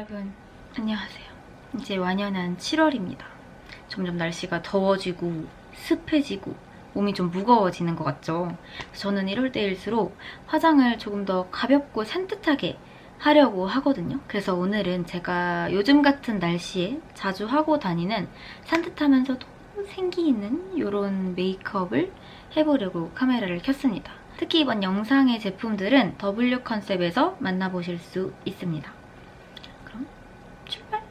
여러분 안녕하세요. 이제 완연한 7월입니다. 점점 날씨가 더워지고 습해지고 몸이 좀 무거워지는 것 같죠? 저는 이럴 때일수록 화장을 조금 더 가볍고 산뜻하게 하려고 하거든요. 그래서 오늘은 제가 요즘 같은 날씨에 자주 하고 다니는 산뜻하면서도 생기 있는 이런 메이크업을 해보려고 카메라를 켰습니다. 특히 이번 영상의 제품들은 W 컨셉에서 만나보실 수 있습니다. 그럼 출발!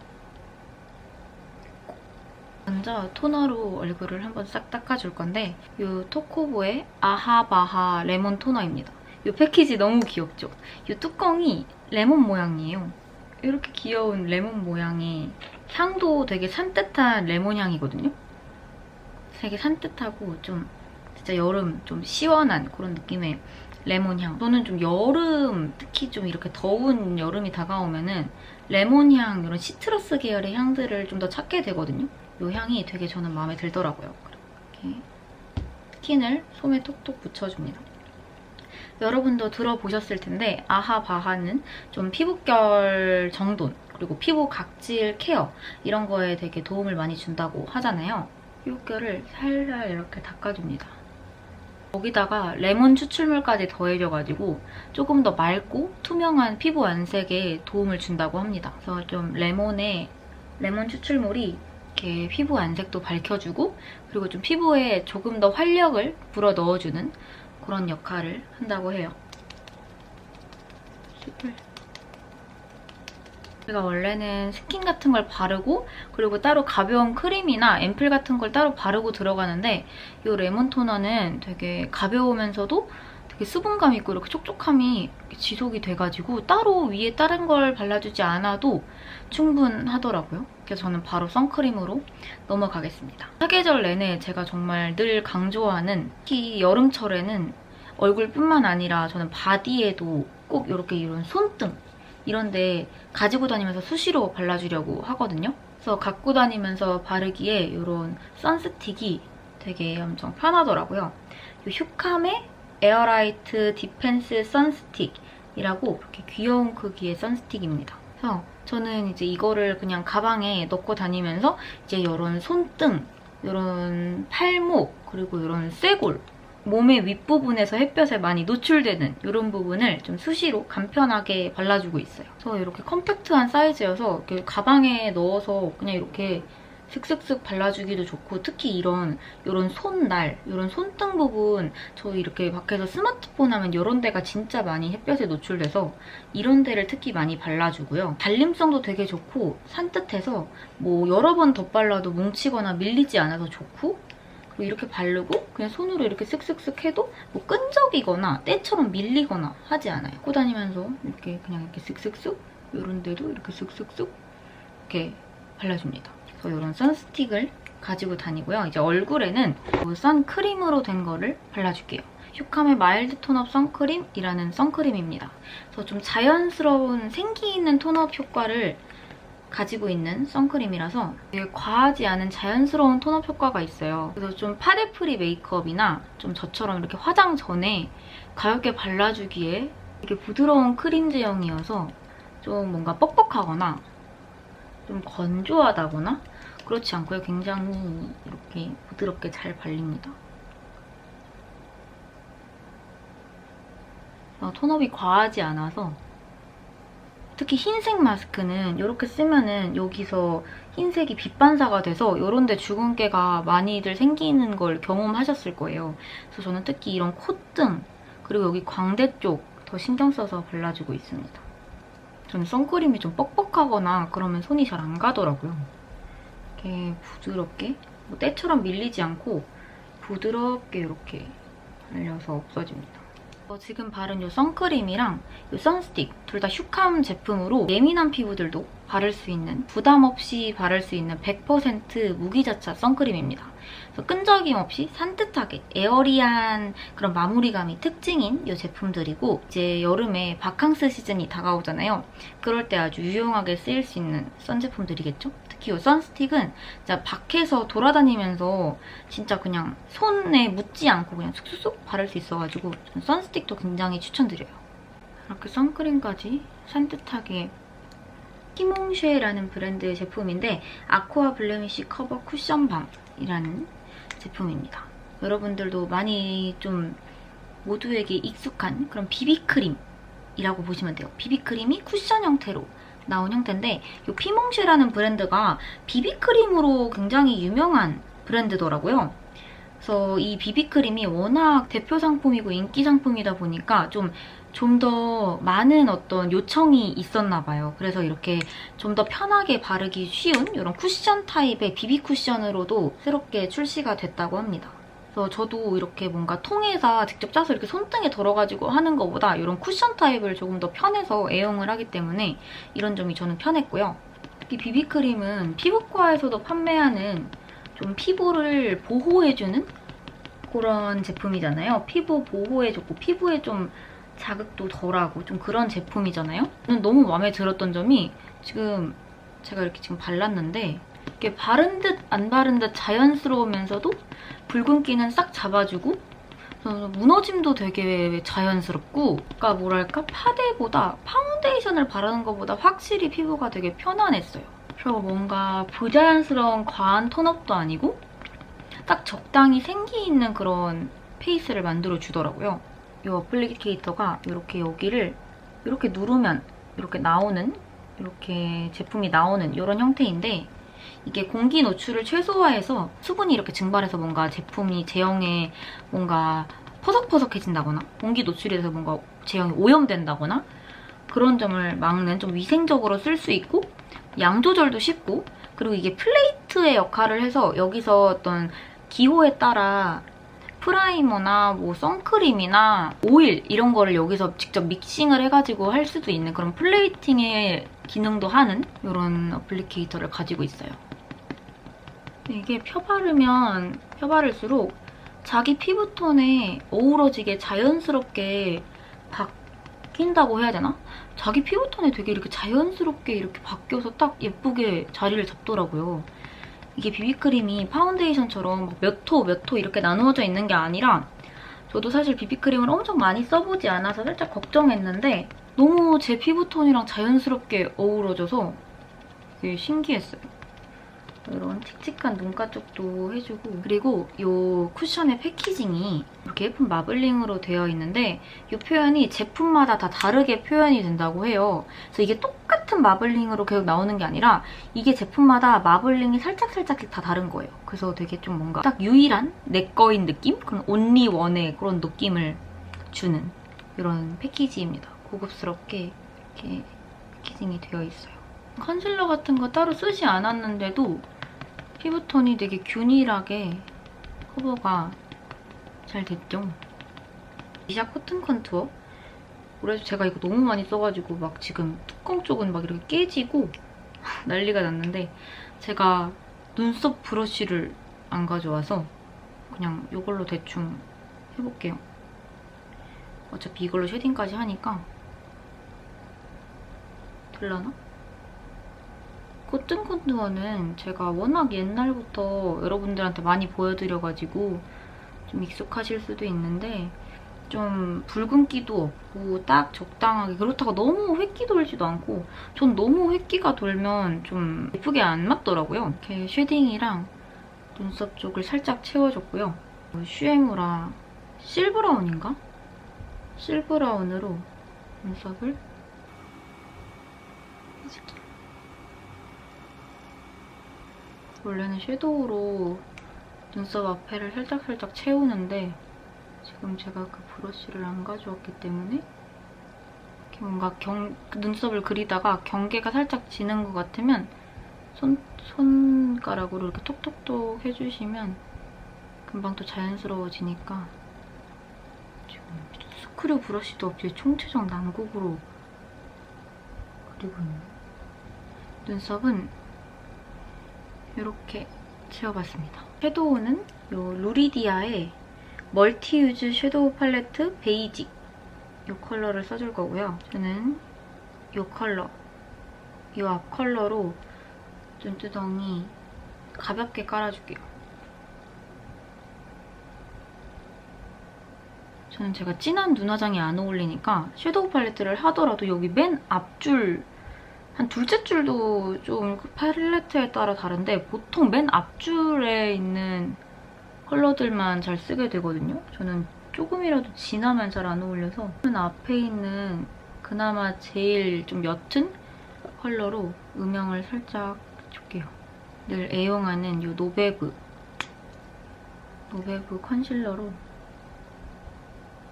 먼저 토너로 얼굴을 한번 싹 닦아줄 건데 이 토코보의 아하바하 레몬 토너입니다. 이 패키지 너무 귀엽죠? 이 뚜껑이 레몬 모양이에요. 이렇게 귀여운 레몬 모양의 향도 되게 산뜻한 레몬 향이거든요. 되게 산뜻하고 좀 진짜 여름 좀 시원한 그런 느낌의 레몬향. 저는 좀 여름, 특히 좀 이렇게 더운 여름이 다가오면은 레몬향, 이런 시트러스 계열의 향들을 좀 더 찾게 되거든요. 이 향이 되게 저는 마음에 들더라고요. 이렇게 스킨을 솜에 톡톡 붙여줍니다. 여러분도 들어보셨을 텐데 아하바하는 좀 피부결 정돈, 그리고 피부 각질 케어 이런 거에 되게 도움을 많이 준다고 하잖아요. 피부결을 살살 이렇게 닦아줍니다. 거기다가 레몬 추출물까지 더해져가지고 조금 더 맑고 투명한 피부 안색에 도움을 준다고 합니다. 그래서 좀 레몬 추출물이 이렇게 피부 안색도 밝혀주고 그리고 좀 피부에 조금 더 활력을 불어 넣어주는 그런 역할을 한다고 해요. 제가 원래는 스킨 같은 걸 바르고 그리고 따로 가벼운 크림이나 앰플 같은 걸 따로 바르고 들어가는데 이 레몬 토너는 되게 가벼우면서도 되게 수분감 있고 이렇게 촉촉함이 지속이 돼가지고 따로 위에 다른 걸 발라주지 않아도 충분하더라고요. 그래서 저는 바로 선크림으로 넘어가겠습니다. 사계절 내내 제가 정말 늘 강조하는, 특히 여름철에는 얼굴뿐만 아니라 저는 바디에도 꼭 이렇게 이런 손등 이런데 가지고 다니면서 수시로 발라주려고 하거든요. 그래서 갖고 다니면서 바르기에 이런 선스틱이 되게 엄청 편하더라고요. 이 휴카메 에어라이트 디펜스 선스틱이라고 이렇게 귀여운 크기의 선스틱입니다. 그래서 저는 이제 이거를 그냥 가방에 넣고 다니면서 이제 이런 손등, 이런 팔목, 그리고 이런 쇄골, 몸의 윗부분에서 햇볕에 많이 노출되는 이런 부분을 좀 수시로 간편하게 발라주고 있어요. 그래서 이렇게 컴팩트한 사이즈여서 이렇게 가방에 넣어서 그냥 이렇게 슥슥슥 발라주기도 좋고, 특히 이런 손날, 이런 손등 부분, 저 이렇게 밖에서 스마트폰 하면 이런 데가 진짜 많이 햇볕에 노출돼서 이런 데를 특히 많이 발라주고요. 발림성도 되게 좋고 산뜻해서 뭐 여러 번 덧발라도 뭉치거나 밀리지 않아서 좋고, 그리고 이렇게 바르고 그냥 손으로 이렇게 쓱쓱쓱 해도 뭐 끈적이거나 때처럼 밀리거나 하지 않아요. 갖고 다니면서 이렇게 그냥 이렇게 쓱쓱쓱 이런 데도 이렇게 쓱쓱쓱 이렇게 발라줍니다. 그래서 이런 선스틱을 가지고 다니고요. 이제 얼굴에는 선크림으로 된 거를 발라줄게요. 휴카메 마일드 톤업 선크림이라는 선크림입니다. 그래서 좀 자연스러운 생기 있는 톤업 효과를 가지고 있는 선크림이라서 되게 과하지 않은 자연스러운 톤업 효과가 있어요. 그래서 좀 파데프리 메이크업이나 좀 저처럼 이렇게 화장 전에 가볍게 발라주기에 되게 부드러운 크림 제형이어서 좀 뭔가 뻑뻑하거나 좀 건조하다거나 그렇지 않고요. 굉장히 이렇게 부드럽게 잘 발립니다. 톤업이 과하지 않아서, 특히 흰색 마스크는 이렇게 쓰면은 여기서 흰색이 빛 반사가 돼서 이런 데 주근깨가 많이들 생기는 걸 경험하셨을 거예요. 그래서 저는 특히 이런 콧등 그리고 여기 광대 쪽 더 신경 써서 발라주고 있습니다. 저는 선크림이 좀 뻑뻑하거나 그러면 손이 잘 안 가더라고요. 이렇게 부드럽게, 뭐 때처럼 밀리지 않고 부드럽게 이렇게 발려서 없어집니다. 지금 바른 이 선크림이랑 이 선스틱 둘 다 휴캄 제품으로 예민한 피부들도 바를 수 있는, 부담 없이 바를 수 있는 100% 무기자차 선크림입니다. 그래서 끈적임 없이 산뜻하게 에어리한 그런 마무리감이 특징인 이 제품들이고, 이제 여름에 바캉스 시즌이 다가오잖아요. 그럴 때 아주 유용하게 쓰일 수 있는 선제품들이겠죠? 특히 이 선스틱은 진짜 밖에서 돌아다니면서 진짜 그냥 손에 묻지 않고 그냥 쑥쑥쑥 바를 수 있어가지고 선스틱도 굉장히 추천드려요. 이렇게 선크림까지 산뜻하게 피몽쉐라는 브랜드의 제품인데 아쿠아 블레미쉬 커버 쿠션 밤이라는 제품입니다. 여러분들도 많이 좀 모두에게 익숙한 그런 비비크림이라고 보시면 돼요. 비비크림이 쿠션 형태로 나온 형태인데 이 피몽쉐라는 브랜드가 비비크림으로 굉장히 유명한 브랜드더라고요. 그래서 이 비비크림이 워낙 대표 상품이고 인기 상품이다 보니까 좀 더 많은 어떤 요청이 있었나 봐요. 그래서 이렇게 좀 더 편하게 바르기 쉬운 이런 쿠션 타입의 비비 쿠션으로도 새롭게 출시가 됐다고 합니다. 그래서 저도 이렇게 뭔가 통에다 직접 짜서 이렇게 손등에 덜어가지고 하는 것보다 이런 쿠션 타입을 조금 더 편해서 애용을 하기 때문에 이런 점이 저는 편했고요. 이 비비크림은 피부과에서도 판매하는 좀 피부를 보호해주는 그런 제품이잖아요. 피부 보호해주고 피부에 좀 자극도 덜하고 좀 그런 제품이잖아요. 저는 너무 마음에 들었던 점이 지금 제가 이렇게 지금 발랐는데 이게 바른 듯 안 바른 듯 자연스러우면서도 붉은기는 싹 잡아주고 무너짐도 되게 자연스럽고 그러니까 뭐랄까 파데보다 파운데이션을 바르는 것보다 확실히 피부가 되게 편안했어요. 그래서 뭔가 부자연스러운 과한 톤업도 아니고 딱 적당히 생기 있는 그런 페이스를 만들어주더라고요. 이 어플리케이터가 이렇게 여기를 이렇게 누르면 이렇게 나오는 이렇게 제품이 나오는 이런 형태인데 이게 공기 노출을 최소화해서 수분이 이렇게 증발해서 뭔가 제품이 제형에 뭔가 퍼석퍼석해진다거나 공기 노출이 돼서 뭔가 제형이 오염된다거나 그런 점을 막는 좀 위생적으로 쓸 수 있고 양 조절도 쉽고 그리고 이게 플레이트의 역할을 해서 여기서 어떤 기호에 따라 프라이머나 뭐 선크림이나 오일 이런 거를 여기서 직접 믹싱을 해가지고 할 수도 있는 그런 플레이팅의 기능도 하는 이런 어플리케이터를 가지고 있어요. 이게 펴바르면 펴바를수록 자기 피부톤에 어우러지게 자연스럽게 바뀐다고 해야 되나? 자기 피부톤에 되게 이렇게 자연스럽게 이렇게 바뀌어서 딱 예쁘게 자리를 잡더라고요. 이게 비비크림이 파운데이션처럼 몇 호 이렇게 나누어져 있는 게 아니라 저도 사실 비비크림을 엄청 많이 써보지 않아서 살짝 걱정했는데 너무 제 피부톤이랑 자연스럽게 어우러져서 되게 신기했어요. 이런 칙칙한 눈가 쪽도 해주고 그리고 이 쿠션의 패키징이 이렇게 예쁜 마블링으로 되어 있는데 이 표현이 제품마다 다 다르게 표현이 된다고 해요. 그래서 이게 똑같은 마블링으로 계속 나오는 게 아니라 이게 제품마다 마블링이 살짝살짝씩 다 다른 거예요. 그래서 되게 좀 뭔가 딱 유일한 내 거인 느낌? 그런 온리 원의 그런 느낌을 주는 이런 패키지입니다. 고급스럽게 이렇게 패키징이 되어 있어요. 컨실러 같은 거 따로 쓰지 않았는데도 피부톤이 되게 균일하게 커버가 잘 됐죠. 미샤 코튼 컨투어. 그래서 제가 이거 너무 많이 써가지고 막 지금 뚜껑 쪽은 막 이렇게 깨지고 난리가 났는데 제가 눈썹 브러쉬를 안 가져와서 그냥 이걸로 대충 해볼게요. 어차피 이걸로 쉐딩까지 하니까 될라나? 코튼 컨투어는 제가 워낙 옛날부터 여러분들한테 많이 보여드려가지고 좀 익숙하실 수도 있는데 좀 붉은기도 없고 딱 적당하게 그렇다고 너무 획기 돌지도 않고 전 너무 획기가 돌면 좀 예쁘게 안 맞더라고요. 이렇게 쉐딩이랑 눈썹 쪽을 살짝 채워줬고요. 슈에무라 실브라운인가? 실브라운으로 눈썹을 해줄게요. 원래는 섀도우로 눈썹 앞에를 살짝살짝 채우는데 지금 제가 그 브러쉬를 안 가져왔기 때문에 이렇게 뭔가 눈썹을 그리다가 경계가 살짝 지는 것 같으면 손가락으로 이렇게 톡톡톡 해주시면 금방 또 자연스러워지니까 지금 스크류 브러쉬도 없이 총체적 난국으로 그리고 있는 눈썹은 이렇게 채워봤습니다. 섀도우는 이 루리디아의 멀티유즈 섀도우 팔레트 베이직 이 컬러를 써줄 거고요. 저는 이 컬러, 이 앞 컬러로 눈두덩이 가볍게 깔아줄게요. 저는 제가 진한 눈화장이 안 어울리니까 섀도우 팔레트를 하더라도 여기 맨 앞줄 한 둘째 줄도 좀 팔레트에 따라 다른데 보통 맨 앞줄에 있는 컬러들만 잘 쓰게 되거든요. 저는 조금이라도 진하면 잘 안 어울려서 맨 앞에 있는 그나마 제일 좀 옅은 컬러로 음영을 살짝 줄게요. 늘 애용하는 이 노베브 컨실러로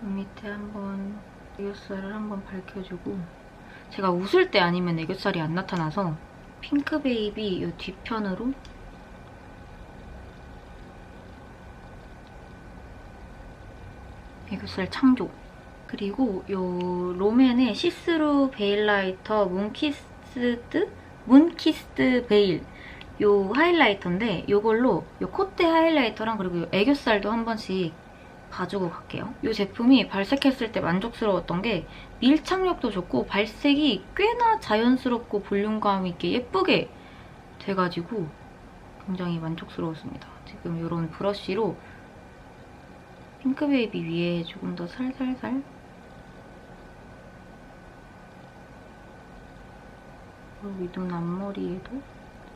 눈 밑에 한번 애교살을 한번 밝혀주고, 제가 웃을 때 아니면 애교살이 안 나타나서 핑크 베이비 이 뒤편으로 애교살 창조. 그리고 이 롬앤의 시스루 베일 라이터 문키스드 베일 이 하이라이터인데, 이걸로 이 콧대 하이라이터랑 그리고 이 애교살도 한 번씩 봐주고 갈게요. 이 제품이 발색했을 때 만족스러웠던 게 밀착력도 좋고 발색이 꽤나 자연스럽고 볼륨감 있게 예쁘게 돼가지고 굉장히 만족스러웠습니다. 지금 이런 브러쉬로 핑크베이비 위에 조금 더 살살살, 그리고 눈 앞머리에도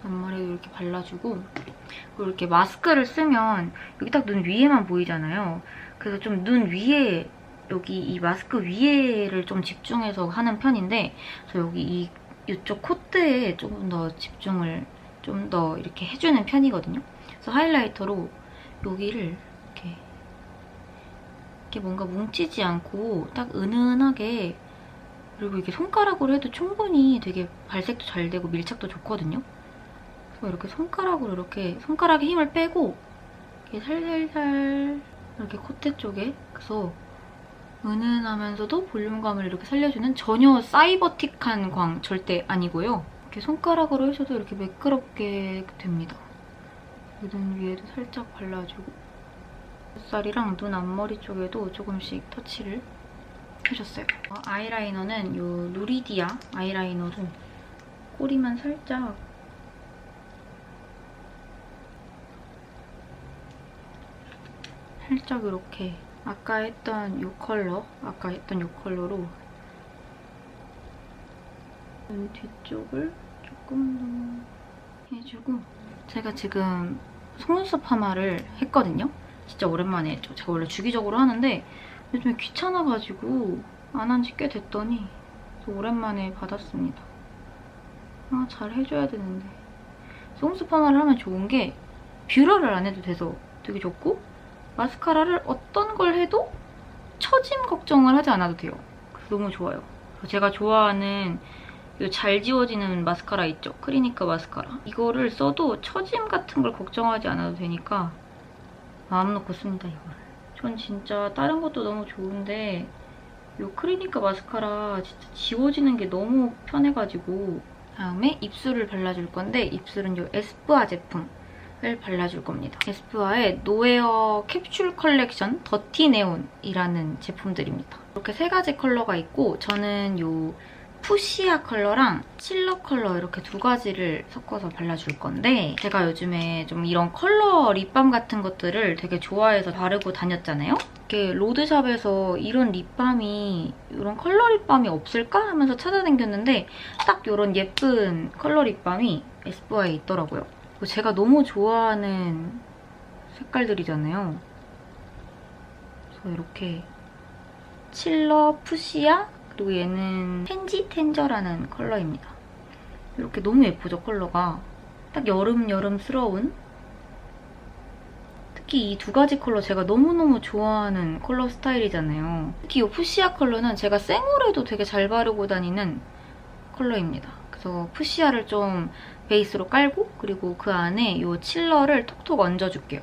이렇게 발라주고, 그리고 이렇게 마스크를 쓰면 여기 딱 눈 위에만 보이잖아요. 그래서 좀 눈 위에, 여기 이 마스크 위에를 좀 집중해서 하는 편인데, 그래서 여기 이쪽 콧대에 조금 더 집중을 좀 더 이렇게 해주는 편이거든요. 그래서 하이라이터로 여기를 이렇게 뭔가 뭉치지 않고 딱 은은하게, 그리고 이게 손가락으로 해도 충분히 되게 발색도 잘 되고 밀착도 좋거든요. 그래서 이렇게 손가락으로 이렇게 손가락에 힘을 빼고 이렇게 살살살 이렇게 콧대 쪽에, 그래서 은은하면서도 볼륨감을 이렇게 살려주는, 전혀 사이버틱한 광 절대 아니고요. 이렇게 손가락으로 해줘도 이렇게 매끄럽게 됩니다. 눈 위에도 살짝 발라주고, 뱃살이랑 눈 앞머리 쪽에도 조금씩 터치를 해줬어요. 아이라이너는 이 누리디아 아이라이너로 꼬리만 살짝 이렇게 아까 했던 이 컬러로 눈 뒤쪽을 조금 더 해주고, 제가 지금 속눈썹 파마를 했거든요. 진짜 오랜만에 했죠. 제가 원래 주기적으로 하는데 요즘에 귀찮아가지고 안 한 지 꽤 됐더니 오랜만에 받았습니다. 잘 해줘야 되는데. 속눈썹 파마를 하면 좋은 게 뷰러를 안 해도 돼서 되게 좋고, 마스카라를 어떤 걸 해도 처짐 걱정을 하지 않아도 돼요. 그래서 너무 좋아요. 제가 좋아하는 이 잘 지워지는 마스카라 있죠? 크리니카 마스카라. 이거를 써도 처짐 같은 걸 걱정하지 않아도 되니까 마음 놓고 씁니다, 이거를. 전 진짜 다른 것도 너무 좋은데 이 크리니카 마스카라 진짜 지워지는 게 너무 편해가지고. 다음에 입술을 발라줄 건데, 입술은 이 에스쁘아 제품을 발라줄 겁니다. 에스쁘아의 노웨어 캡슐 컬렉션 더티 네온이라는 제품들입니다. 이렇게 세 가지 컬러가 있고, 저는 이 푸시아 컬러랑 칠러 컬러 이렇게 두 가지를 섞어서 발라줄 건데, 제가 요즘에 좀 이런 컬러 립밤 같은 것들을 되게 좋아해서 바르고 다녔잖아요? 이렇게 로드샵에서 이런 컬러 립밤이 없을까 하면서 찾아다녔는데 딱 이런 예쁜 컬러 립밤이 에스쁘아에 있더라고요. 제가 너무 좋아하는 색깔들이잖아요. 그래서 이렇게 칠러, 푸시아, 그리고 얘는 텐지텐저라는 컬러입니다. 이렇게 너무 예쁘죠, 컬러가. 딱 여름스러운? 특히 이 두 가지 컬러 제가 너무너무 좋아하는 컬러 스타일이잖아요. 특히 이 푸시아 컬러는 제가 생얼에도 되게 잘 바르고 다니는 컬러입니다. 그래서 푸시아를 좀 베이스로 깔고, 그리고 그 안에 이 칠러를 톡톡 얹어줄게요.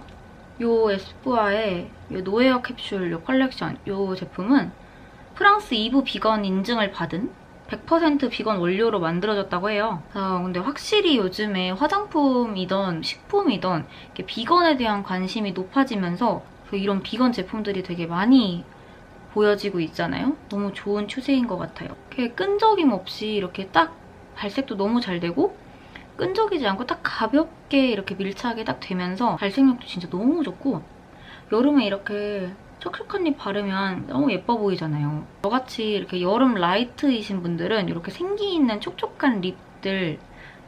이 에스쁘아의 이 노웨어 캡슐 이 컬렉션, 이 제품은 프랑스 2부 비건 인증을 받은 100% 비건 원료로 만들어졌다고 해요. 근데 확실히 요즘에 화장품이든 식품이든 이렇게 비건에 대한 관심이 높아지면서 이런 비건 제품들이 되게 많이 보여지고 있잖아요. 너무 좋은 추세인 것 같아요. 이렇게 끈적임 없이 이렇게 딱 발색도 너무 잘 되고, 끈적이지 않고 딱 가볍게 이렇게 밀착이 딱 되면서 발색력도 진짜 너무 좋고, 여름에 이렇게 촉촉한 립 바르면 너무 예뻐 보이잖아요. 저같이 이렇게 여름 라이트이신 분들은 이렇게 생기 있는 촉촉한 립 립들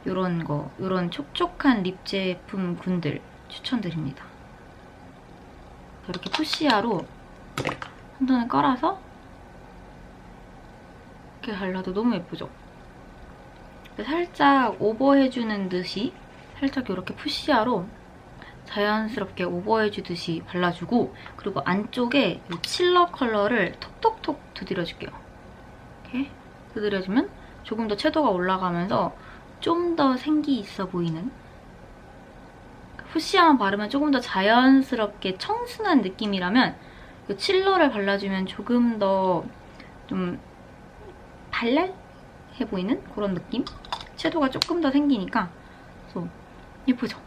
요런 촉촉한 립 제품군들 추천드립니다. 이렇게 푸시아로 한 ton을 깔아서 이렇게 발라도 너무 예쁘죠? 살짝 오버해주는 듯이 살짝 이렇게 푸시아로 자연스럽게 오버해주듯이 발라주고, 그리고 안쪽에 이 칠러 컬러를 톡톡톡 두드려줄게요. 이렇게 두드려주면 조금 더 채도가 올라가면서 좀 더 생기 있어 보이는, 푸시아만 바르면 조금 더 자연스럽게 청순한 느낌이라면 이 칠러를 발라주면 조금 더 좀 발랄해 보이는 그런 느낌? 채도가 조금 더 생기니까 그래서 예쁘죠?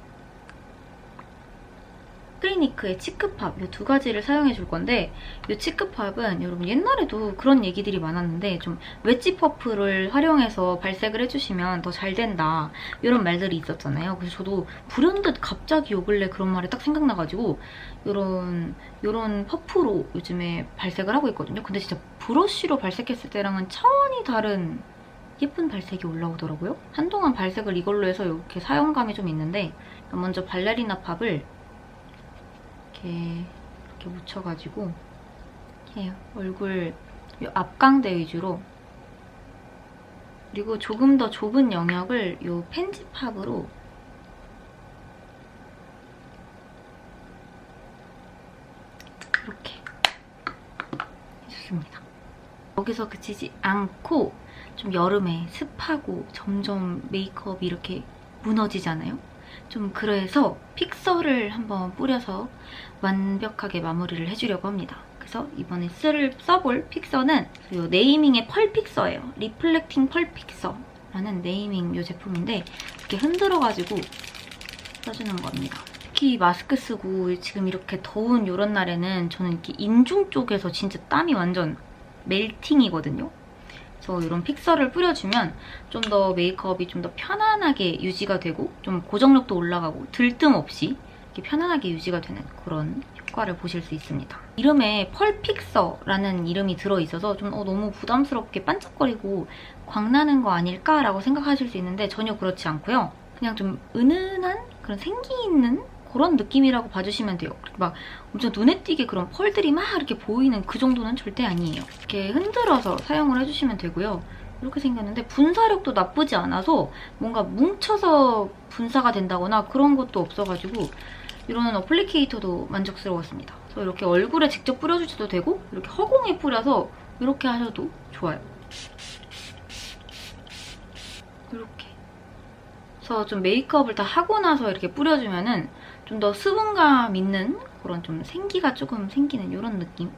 클리니크의 치크팝 이 두 가지를 사용해 줄 건데, 이 치크팝은 여러분 옛날에도 그런 얘기들이 많았는데 좀 웨지 퍼프를 활용해서 발색을 해주시면 더 잘 된다 이런 말들이 있었잖아요. 그래서 저도 불현듯 갑자기 요 근래 그런 말이 딱 생각나가지고 요런 퍼프로 요즘에 발색을 하고 있거든요. 근데 진짜 브러쉬로 발색했을 때랑은 차원이 다른 예쁜 발색이 올라오더라고요. 한동안 발색을 이걸로 해서 이렇게 사용감이 좀 있는데, 먼저 발레리나 팝을 이렇게 묻혀가지고 이렇게 얼굴 이 앞광대 위주로, 그리고 조금 더 좁은 영역을 이 펜지팝으로 이렇게 해줬습니다. 여기서 그치지 않고 좀 여름에 습하고 점점 메이크업이 이렇게 무너지잖아요? 좀 그래서 픽서를 한번 뿌려서 완벽하게 마무리를 해주려고 합니다. 그래서 이번에 써볼 픽서는 이 네이밍의 펄 픽서예요. 리플렉팅 펄 픽서라는 네이밍 이 제품인데 이렇게 흔들어가지고 써주는 겁니다. 특히 마스크 쓰고 지금 이렇게 더운 이런 날에는 저는 이렇게 인중 쪽에서 진짜 땀이 완전 멜팅이거든요. 그래서 이런 픽서를 뿌려주면 좀 더 메이크업이 좀 더 편안하게 유지가 되고 좀 고정력도 올라가고 들뜸 없이 이렇게 편안하게 유지가 되는 그런 효과를 보실 수 있습니다. 이름에 펄 픽서라는 이름이 들어있어서 좀 너무 부담스럽게 반짝거리고 광나는 거 아닐까라고 생각하실 수 있는데 전혀 그렇지 않고요. 그냥 좀 은은한 그런 생기 있는 그런 느낌이라고 봐주시면 돼요. 막 엄청 눈에 띄게 그런 펄들이 막 이렇게 보이는 그 정도는 절대 아니에요. 이렇게 흔들어서 사용을 해주시면 되고요. 이렇게 생겼는데 분사력도 나쁘지 않아서 뭔가 뭉쳐서 분사가 된다거나 그런 것도 없어가지고 이런 어플리케이터도 만족스러웠습니다. 그래서 이렇게 얼굴에 직접 뿌려주셔도 되고 이렇게 허공에 뿌려서 이렇게 하셔도 좋아요. 이렇게. 그래서 좀 메이크업을 다 하고 나서 이렇게 뿌려주면은 좀 더 수분감 있는 그런 좀 생기가 조금 생기는 이런 느낌?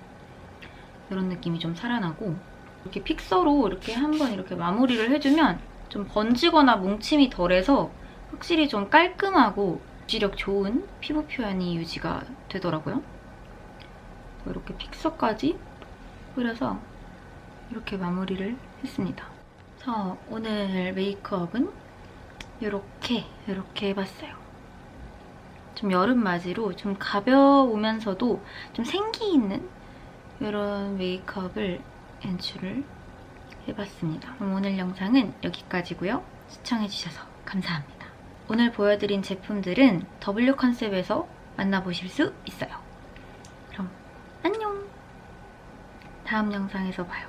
이런 느낌이 좀 살아나고, 이렇게 픽서로 이렇게 한번 이렇게 마무리를 해주면 좀 번지거나 뭉침이 덜해서 확실히 좀 깔끔하고 유지력 좋은 피부 표현이 유지가 되더라고요. 이렇게 픽서까지 뿌려서 이렇게 마무리를 했습니다. 그래서 오늘 메이크업은 이렇게 해봤어요. 좀 여름맞이로 좀 가벼우면서도 좀 생기 있는 이런 메이크업을 연출을 해봤습니다. 그럼 오늘 영상은 여기까지고요. 시청해주셔서 감사합니다. 오늘 보여드린 제품들은 W 컨셉에서 만나보실 수 있어요. 그럼 안녕! 다음 영상에서 봐요.